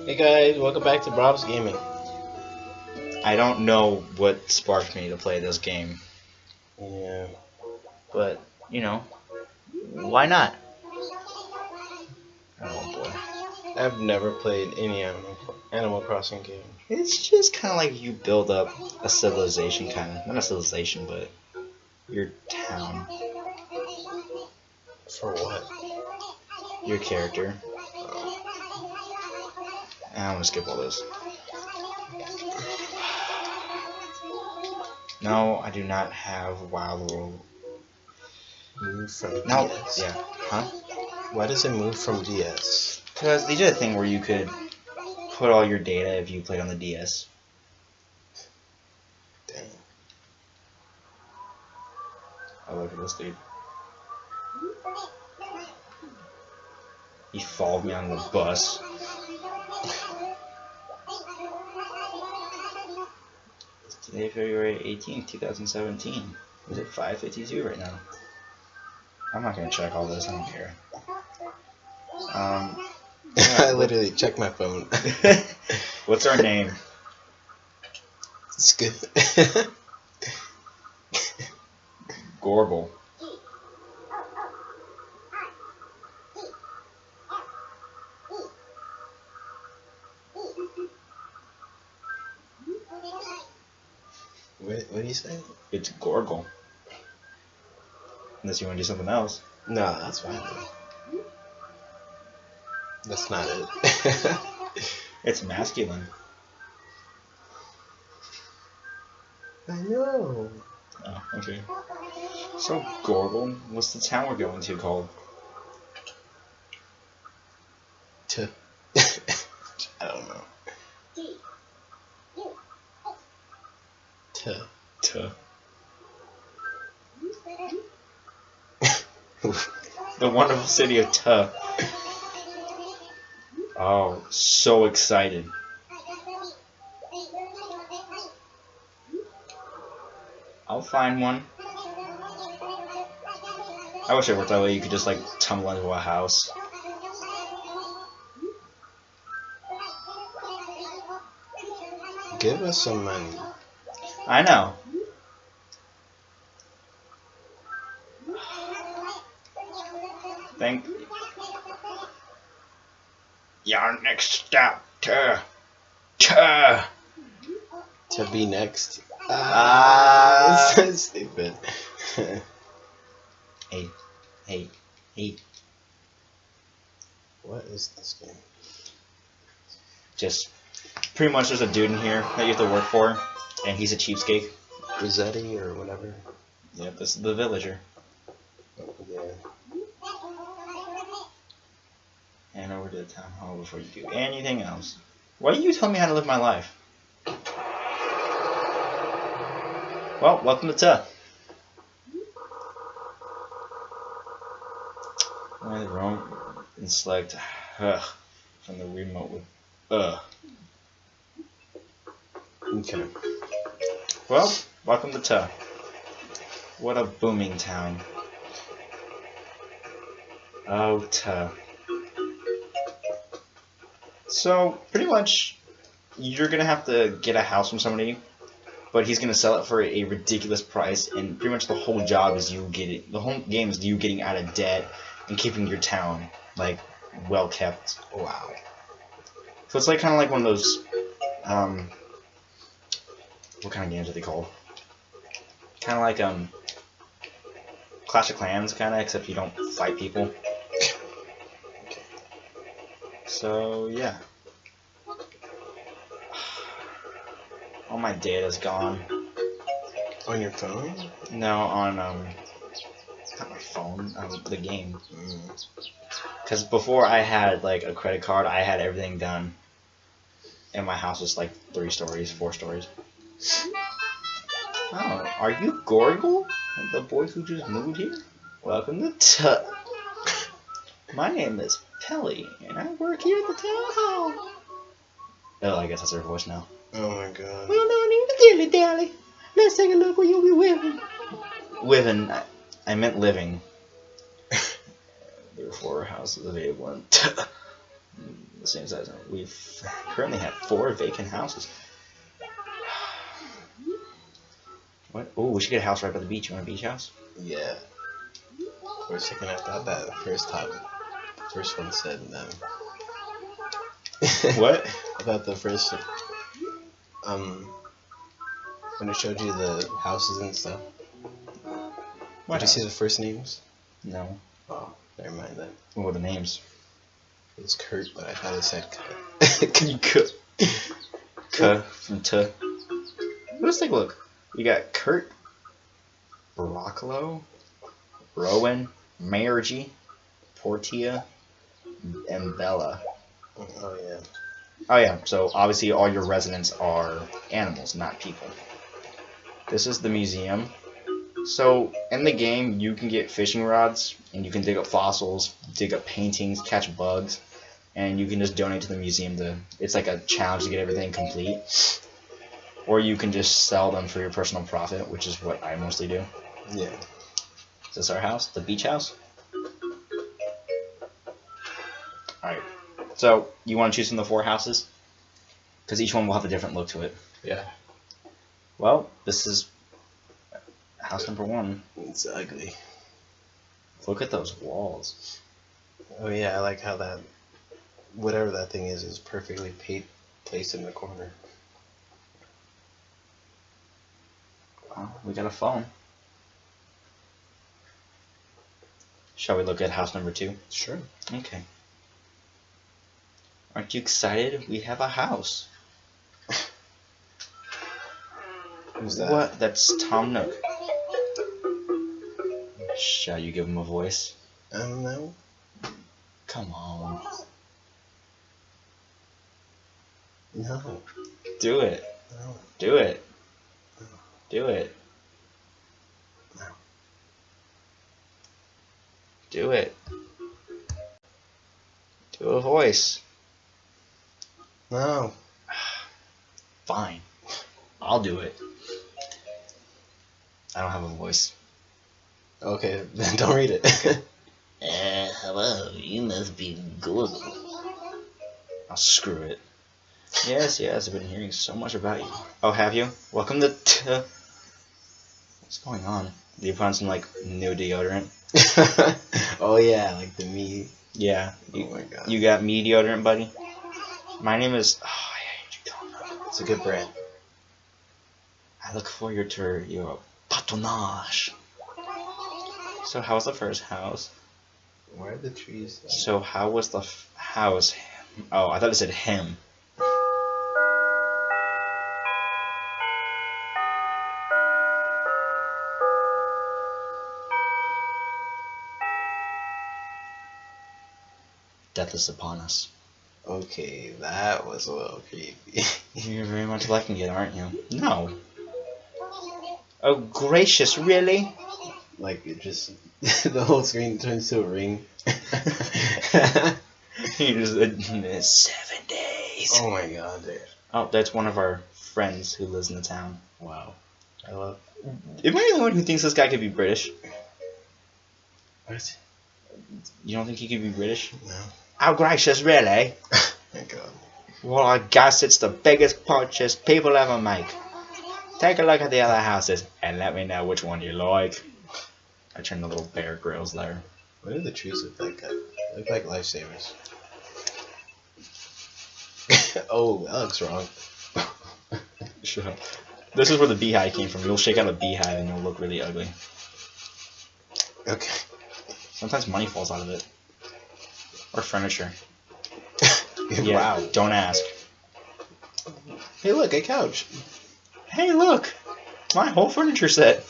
Hey guys, welcome back to Brovs Gaming. I don't know what sparked me to play this game, Yeah. but, you know, why not? Oh boy. I've never played any Animal Crossing game. It's just kind of like you build up a civilization, kind of. Not a civilization, but your town. For what? Your character. I'm gonna skip all this. No, I do not have Wild World. Move from No, DS? yeah, huh? Why does it move from DS? Because they did a thing where you could put all your data if you played on the DS. Dang. Oh, look at this dude. He followed me on the bus. Today, February 18th, 2017. Is it 5:52 right now? I'm not gonna check all this. I don't care. I literally checked my phone. What's our name? It's good. Gorble. What do you say? It's Gorgle. Unless you want to do something else. No, that's fine. That's not it. It's masculine. I know. Oh, okay. So, Gorgle, what's the town we're going to called? I don't know. The wonderful city of Tuh. Oh, so excited. I'll find one. I wish it worked that way. You could just like tumble into a house. Give us some money. I know. Thank you. Your next stop, Tuh. To be next. Ah. So stupid. Hey. What is this game? Just pretty much there's a dude in here that you have to work for, and he's a cheapskate. Rossetti or whatever? Yep, this is the villager. Yeah. And over to the town hall before you do anything else. Why do you tell me how to live my life? Well, welcome to Tuh. Why the room and select from the remote with Okay. Well, welcome to Tuh. What a booming town. Oh, Tuh. So, pretty much, you're gonna have to get a house from somebody, but he's gonna sell it for a ridiculous price, and pretty much the whole job is you getting, the whole game is you getting out of debt and keeping your town, like, well kept. Wow. So it's like kind of like one of those, what kind of games are they called? Kind of like, Clash of Clans, kind of, except you don't fight people. So, yeah. All my data's gone. On your phone? No, on, not my phone, the game. Because before I had, like, a credit card, I had everything done. And my house was, like, 3 stories, 4 stories. Oh, are you Gorgle? The boy who just moved here? Welcome to Tuh. My name is Pelly, and I work here at the town hall. Oh, I guess that's her voice now. Oh my god. Well, no need to dilly-dally. Let's take a look where you'll be living. Living. I meant living. There are 4 houses available in Tuh. The same size. We currently have 4 vacant houses. What? Oh, we should get a house right by the beach. You want a beach house? Yeah. For a second, I thought that the first one said no. What? I thought the first when it showed you the houses and stuff. What Did you see the first names? No. Oh, never mind then. What were the names? It was Kurt, but I thought it said Cut. Can you cut? Cut from T. Let's take a look. We got Kurt, Broccolo, Rowan, Margie, Portia, and Bella. Oh yeah. Oh yeah, so obviously all your residents are animals, not people. This is the museum. So in the game, you can get fishing rods, and you can dig up fossils, dig up paintings, catch bugs, and you can just donate to the museum. It's like a challenge to get everything complete. Or you can just sell them for your personal profit, which is what I mostly do. Yeah. Is this our house? The beach house? Alright. So, you want to choose from the 4 houses? Because each one will have a different look to it. Yeah. Well, this is house number 1. It's ugly. Look at those walls. Oh yeah, I like how that whatever that thing is perfectly placed in the corner. Well, we got a phone. Shall we look at house number 2? Sure. Okay. Aren't you excited? We have a house. Who's that? What? That's Tom Nook. Shall you give him a voice? I don't know. Come on. No. Do it. No. Do it. Do it. No. Do it. Do a voice. No. Fine. I'll do it. I don't have a voice. Okay, then don't read it. Hello, you must be Google. I'll screw it. Yes, I've been hearing so much about you. Oh, have you? Welcome to What's going on? Do you put on some, like, new deodorant? Oh yeah, like the me. Yeah. Oh my god. You got me deodorant, buddy? My name is... Oh, I hate you, Tom. It's a good brand. I look forward to your patronage. So how was the first house? Why are the trees? So how was the house? Oh, I thought it said him. Death is upon us. Okay, that was a little creepy. You're very much liking it, aren't you? No. Oh, gracious, really? Like it just the whole screen turns to a ring. He just 7 days. Oh my god, dude. Oh, that's one of our friends who lives in the town. Wow. I love. Am I the only one who thinks this guy could be British? What? You don't think he could be British? No. Oh, gracious, really? Thank God. Well, I guess it's the biggest purchase people ever make. Take a look at the other houses and let me know which one you like. I turned the little Bear Grylls there. What do the trees look like? They look like lifesavers. Oh, that looks wrong. Shut up. This is where the beehive came from. You'll shake out a beehive and you'll look really ugly. Okay. Sometimes money falls out of it. Or furniture. Yeah. Wow, don't ask. Hey, look, a couch. Hey, look! My whole furniture set.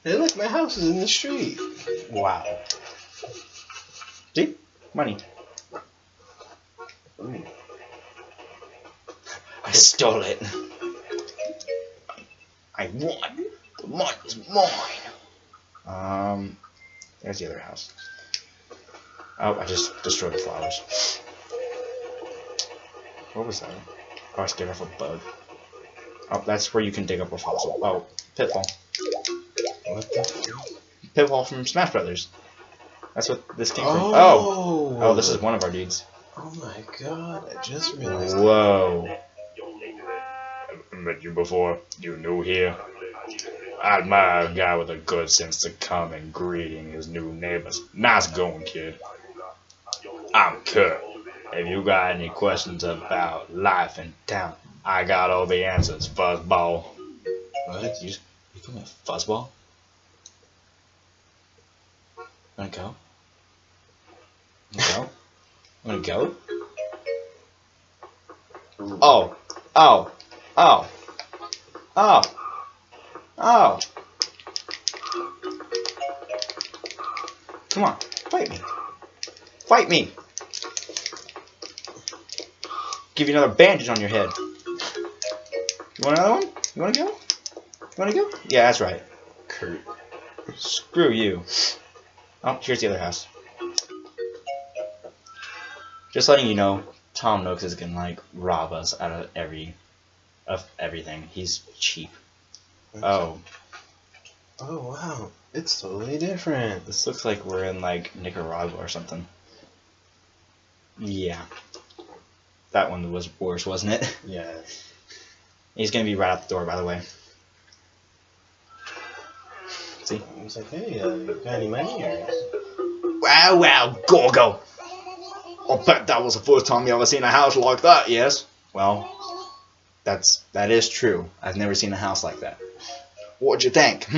Hey, look, my house is in the street. Wow. See? Money. Ooh. I stole it. I won. The money's mine. There's the other house. Oh, I just destroyed the flowers. What was that? Oh, I scared off a bug. Oh, that's where you can dig up a fossil. Oh, Pitfall. What the? Pitfall from Smash Brothers. That's what this came from. Oh. Oh, this is one of our dudes. Oh my god, I just realized. Whoa. I met you before. You new here? I admire a guy with a good sense to come and greeting his new neighbors. Nice going, kid. I'm Kurt. If you got any questions about life in town, I got all the answers, fuzzball. What? You call me a fuzzball? Wanna go? Wanna go? Oh. Oh. Oh. Oh. Oh. Come on. Fight me. Fight me. Give you another bandage on your head. You want another one? You wanna go? You wanna go? Yeah, that's right. Kurt. Screw you. Oh, here's the other house. Just letting you know, Tom Nook is gonna like rob us out of everything. He's cheap. Okay. Oh. Oh wow, it's totally different. This looks like we're in like Nicaragua or something. Yeah. That one was worse, wasn't it? Yeah. He's gonna be right out the door, by the way. See? He's like, hey, you got any money or? Wow, Gorgo! I bet that was the first time you ever seen a house like that, yes? Well, that is true. I've never seen a house like that. What'd you think,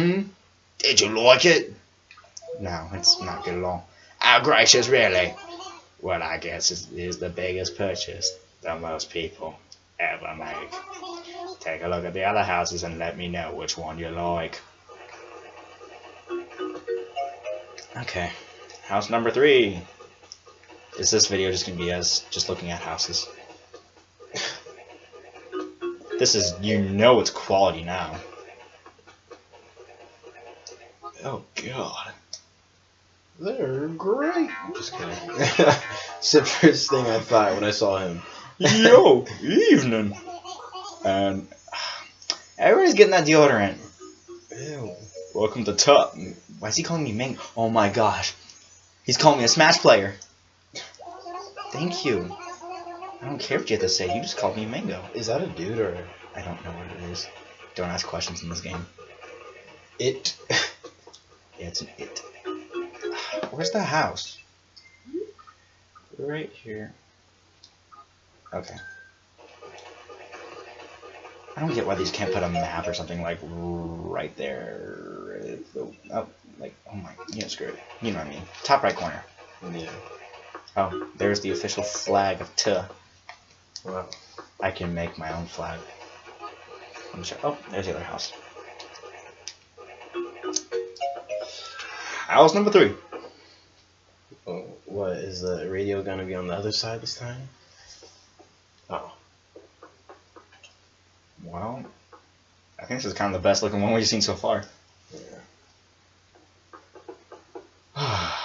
Did you like it? No, it's not good at all. Oh, gracious, really? Well, I guess it is the biggest purchase that most people ever make. Take a look at the other houses and let me know which one you like. Okay, house number 3. Is this video just gonna be us just looking at houses? This is, it's quality now. Oh god. They're great. Just kidding. It's the first thing I thought when I saw him. Yo, evening. And everybody's getting that deodorant. Ew. Welcome to Tut. Why is he calling me Ming? Oh my gosh. He's calling me a Smash player. Thank you. I don't care what you have to say. You just called me Mango. Is that a dude or? I don't know what it is. Don't ask questions in this game. It. Yeah, it's an it. Where's the house? Right here. Okay. I don't get why these can't put a map or something like right there. Oh, like, oh my, screw it. You know what I mean. Top right corner. Yeah. Oh, there's the official flag of Tuh. Wow. I can make my own flag. Oh, there's the other house. House number 3. Oh, what is the radio gonna be on the other side this time? Oh. Well, I think this is kind of the best looking one we've seen so far. Yeah. I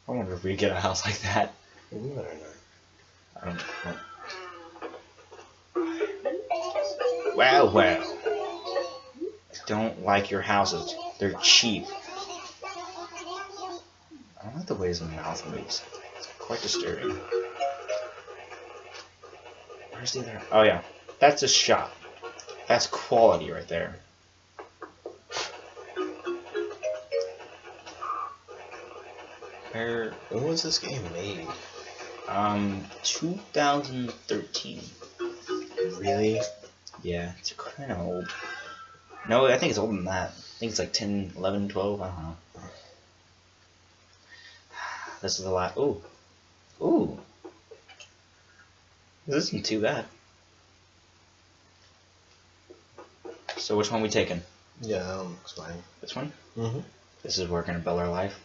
wonder if we get a house like that. We better not. I don't know. Well. I don't like your houses. They're cheap. I don't like the way his mouth moves. It's quite disturbing. Where's the other? Oh yeah, that's a shot. That's quality right there. Where? When was this game made? 2013. Really? Yeah, it's kind of old. No, I think it's older than that. I think it's like 10, 11, 12, I don't know. This is the last. Ooh. This isn't too bad. So which one we taking? Yeah, that one looks fine. This one? Mm-hmm. This is where we're gonna build our life?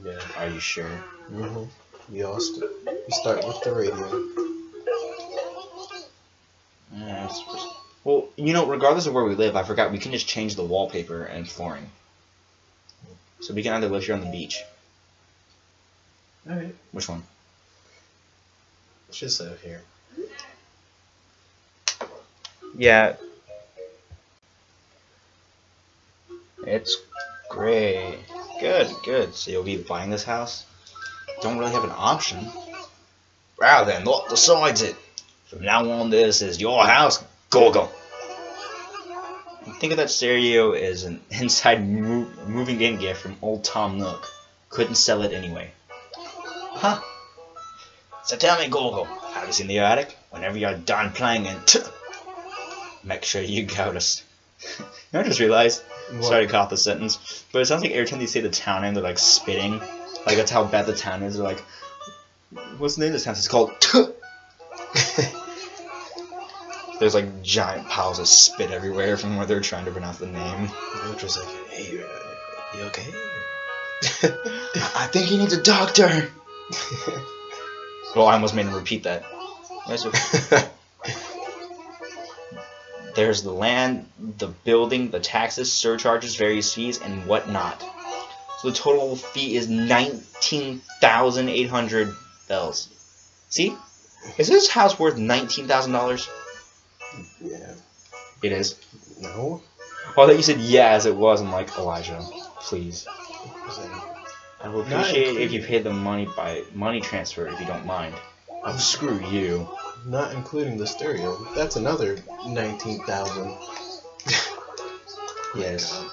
Yeah. Are you sure? Mm-hmm. We start with the radio. Yeah, well, regardless of where we live, I forgot we can just change the wallpaper and flooring. So we can either live here on the beach. Alright. Which one? Let's just live here. Yeah. It's great. Good. So you'll be buying this house? don't really have an option. Well then, what decides it? From now on, this is your house, Gorgo. Think of that stereo as an inside moving in gift from old Tom Nook. Couldn't sell it anyway. Huh. So tell me, Gorgo, have you seen the attic? Whenever you're done playing it, make sure you go to... I just realized, sorry to cut off the sentence, but it sounds like every time they say the town name, they're like spitting. Like that's how bad the town is. They're like, what's the name of this town? It's called... There's like giant piles of spit everywhere from where they're trying to pronounce the name. They're just like, hey, you okay? I think he needs a doctor. Well, I almost made him repeat that. There's the land, the building, the taxes, surcharges, various fees, and whatnot. So the total fee is 19,800 bells. See? Is this house worth $19,000? Yeah. It is. No. Oh, that you said yeah as it was. I'm like, Elijah, please. I would appreciate it if you paid the money by money transfer if you don't mind. Oh, screw you. Not including the stereo. That's another 19,000. Yes.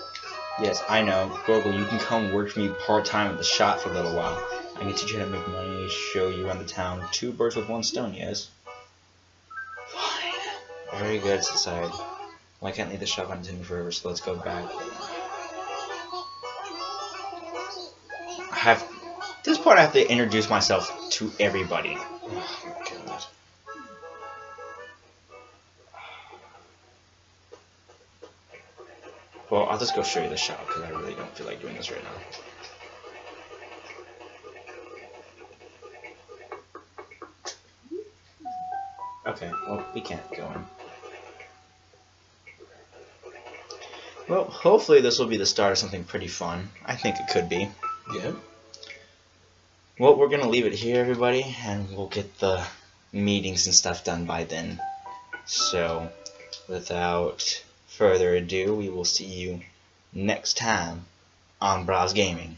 Yes, I know. Gorgo, you can come work for me part-time at the shop for a little while. I can teach you how to make money, show you around the town. 2 birds with 1 stone, yes? Fine. Very good, society. Why can't leave the shop unattended forever, so let's go back. This part I have to introduce myself to everybody. Oh my god. Well, I'll just go show you the shop, because I really don't feel like doing this right now. Okay, well, we can't go in. Well, hopefully this will be the start of something pretty fun. I think it could be. Yeah. Well, we're going to leave it here, everybody, and we'll get the meetings and stuff done by then. So, without further ado, we will see you next time on Brovs Gaming.